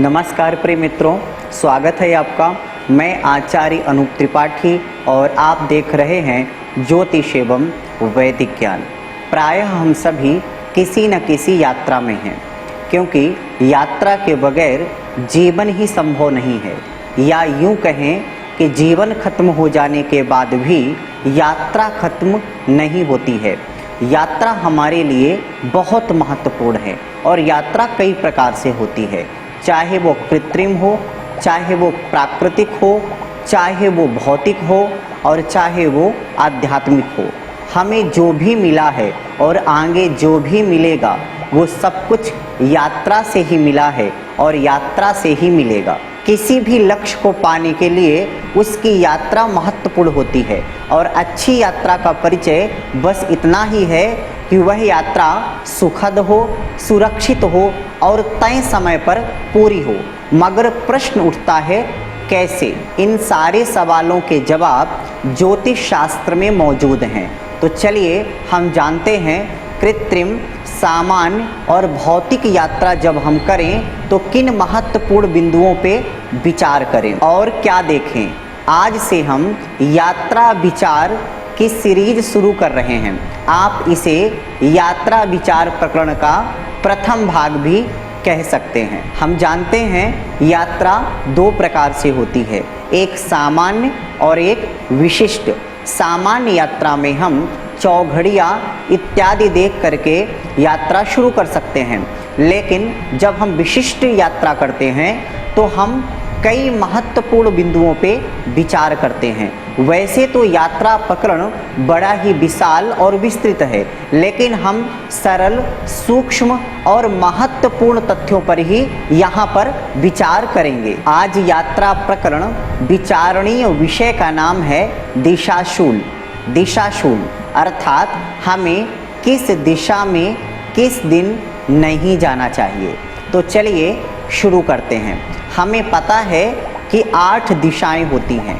नमस्कार प्रिय मित्रों, स्वागत है आपका। मैं आचार्य अनूप त्रिपाठी और आप देख रहे हैं ज्योतिष एवं वैदिक ज्ञान। प्रायः हम सभी किसी न किसी यात्रा में हैं, क्योंकि यात्रा के बगैर जीवन ही संभव नहीं है, या यूं कहें कि जीवन खत्म हो जाने के बाद भी यात्रा खत्म नहीं होती है। यात्रा हमारे लिए बहुत महत्वपूर्ण है और यात्रा कई प्रकार से होती है, चाहे वो कृत्रिम हो, चाहे वो प्राकृतिक हो, चाहे वो भौतिक हो और चाहे वो आध्यात्मिक हो। हमें जो भी मिला है और आगे जो भी मिलेगा वो सब कुछ यात्रा से ही मिला है और यात्रा से ही मिलेगा। किसी भी लक्ष्य को पाने के लिए उसकी यात्रा महत्वपूर्ण होती है और अच्छी यात्रा का परिचय बस इतना ही है कि वह यात्रा सुखद हो, सुरक्षित हो और तय समय पर पूरी हो। मगर प्रश्न उठता है कैसे? इन सारे सवालों के जवाब ज्योतिष शास्त्र में मौजूद हैं। तो चलिए हम जानते हैं कृत्रिम, सामान्य और भौतिक यात्रा जब हम करें तो किन महत्वपूर्ण बिंदुओं पे विचार करें और क्या देखें। आज से हम यात्रा विचार की सीरीज शुरू कर रहे हैं। आप इसे यात्रा विचार प्रकरण का प्रथम भाग भी कह सकते हैं। हम जानते हैं यात्रा दो प्रकार से होती है, एक सामान्य और एक विशिष्ट। सामान्य यात्रा में हम चौघड़िया इत्यादि देख करके यात्रा शुरू कर सकते हैं, लेकिन जब हम विशिष्ट यात्रा करते हैं तो हम कई महत्वपूर्ण बिंदुओं पे विचार करते हैं। वैसे तो यात्रा प्रकरण बड़ा ही विशाल और विस्तृत है, लेकिन हम सरल, सूक्ष्म और महत्वपूर्ण तथ्यों पर ही यहाँ पर विचार करेंगे। आज यात्रा प्रकरण विचारणीय विषय का नाम है दिशाशूल। दिशाशूल अर्थात हमें किस दिशा में किस दिन नहीं जाना चाहिए। तो चलिए शुरू करते हैं। हमें पता है कि 8 दिशाएं होती हैं,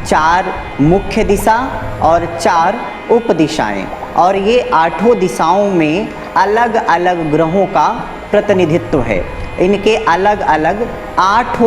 4 मुख्य दिशा और 4 उप दिशाएं, और ये 8 दिशाओं में अलग अलग ग्रहों का प्रतिनिधित्व है। इनके अलग अलग 8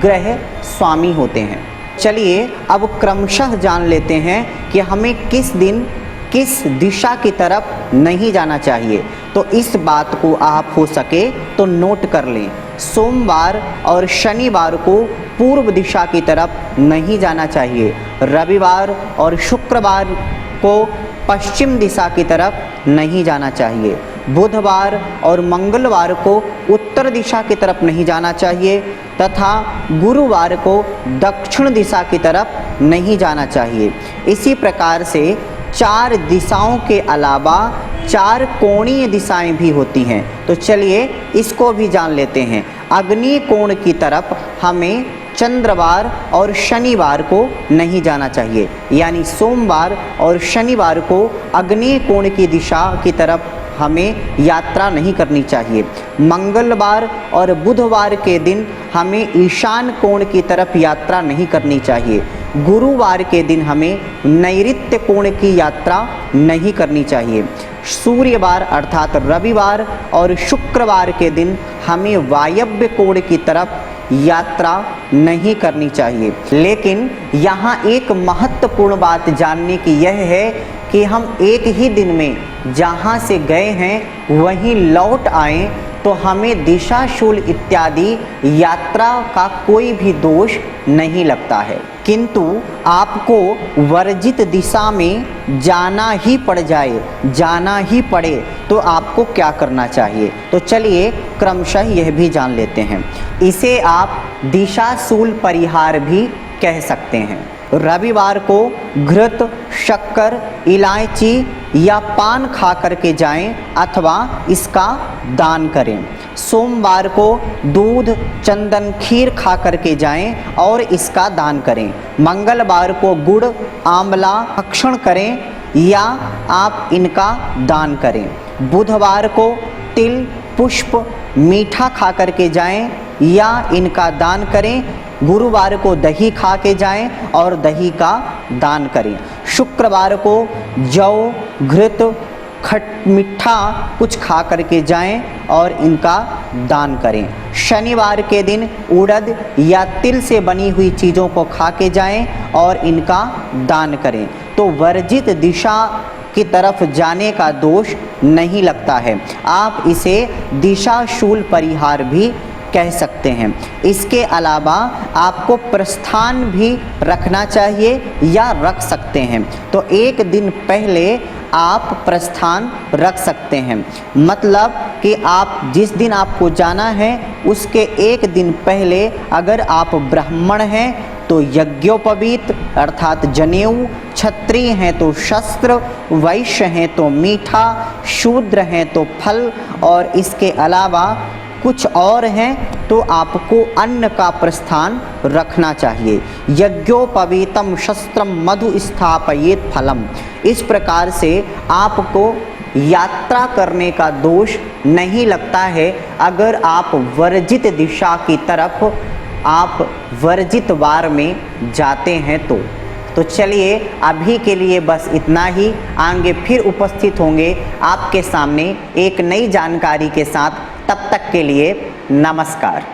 ग्रह स्वामी होते हैं। चलिए अब क्रमशः जान लेते हैं कि हमें किस दिन किस दिशा की तरफ नहीं जाना चाहिए। तो इस बात को आप हो सके तो नोट कर लें। सोमवार और शनिवार को पूर्व दिशा की तरफ नहीं जाना चाहिए। रविवार और शुक्रवार को पश्चिम दिशा की तरफ नहीं जाना चाहिए। बुधवार और मंगलवार को उत्तर दिशा की तरफ नहीं जाना चाहिए तथा गुरुवार को दक्षिण दिशा की तरफ नहीं जाना चाहिए। इसी प्रकार से 4 दिशाओं के अलावा 4 कोणीय दिशाएं भी होती हैं। तो चलिए इसको भी जान लेते हैं। अग्नि कोण की तरफ हमें चंद्रवार और शनिवार को नहीं जाना चाहिए, यानी सोमवार और शनिवार को अग्नि कोण की दिशा की तरफ हमें यात्रा नहीं करनी चाहिए। मंगलवार और बुधवार के दिन हमें ईशान कोण की तरफ यात्रा नहीं करनी चाहिए। गुरुवार के दिन हमें नैऋत्य कोण की यात्रा नहीं करनी चाहिए। सूर्यवार अर्थात रविवार और शुक्रवार के दिन हमें वायव्य कोण की तरफ यात्रा नहीं करनी चाहिए। लेकिन यहाँ एक महत्वपूर्ण बात जानने की यह है कि हम एक ही दिन में जहाँ से गए हैं वहीं लौट आएं तो हमें दिशाशूल इत्यादि यात्रा का कोई भी दोष नहीं लगता है। किंतु आपको वर्जित दिशा में जाना ही पड़ जाए, जाना ही पड़े तो आपको क्या करना चाहिए। तो चलिए क्रमशः यह भी जान लेते हैं। इसे आप दिशाशूल परिहार भी कह सकते हैं। रविवार को घृत, शक्कर, इलायची या पान खा करके जाएं अथवा इसका दान करें। सोमवार को दूध, चंदन, खीर खा करके जाएं और इसका दान करें। मंगलवार को गुड़, आंवला भक्षण करें या आप इनका दान करें। बुधवार को तिल, पुष्प, मीठा खा करके जाएं या इनका दान करें। गुरुवार को दही खा के जाएं और दही का दान करें। शुक्रवार को जौ, घृत, मीठा कुछ खा करके जाएं और इनका दान करें। शनिवार के दिन उड़द या तिल से बनी हुई चीज़ों को खा के जाएं और इनका दान करें, तो वर्जित दिशा की तरफ जाने का दोष नहीं लगता है। आप इसे दिशाशूल परिहार भी कह सकते हैं। इसके अलावा आपको प्रस्थान भी रखना चाहिए या रख सकते हैं। तो एक दिन पहले आप प्रस्थान रख सकते हैं, मतलब कि आप जिस दिन आपको जाना है उसके एक दिन पहले अगर आप ब्राह्मण हैं तो यज्ञोपवीत अर्थात जनेऊ, क्षत्रिय हैं तो शस्त्र, वैश्य हैं तो मीठा, शूद्र हैं तो फल, और इसके अलावा कुछ और हैं तो आपको अन्न का प्रस्थान रखना चाहिए। यज्ञोपवीतम शस्त्रम मधु स्थापयेत फलम। इस प्रकार से आपको यात्रा करने का दोष नहीं लगता है अगर आप वर्जित दिशा की तरफ आप वर्जित वार में जाते हैं तो चलिए अभी के लिए बस इतना ही। आगे फिर उपस्थित होंगे आपके सामने एक नई जानकारी के साथ। तब तक के लिए नमस्कार।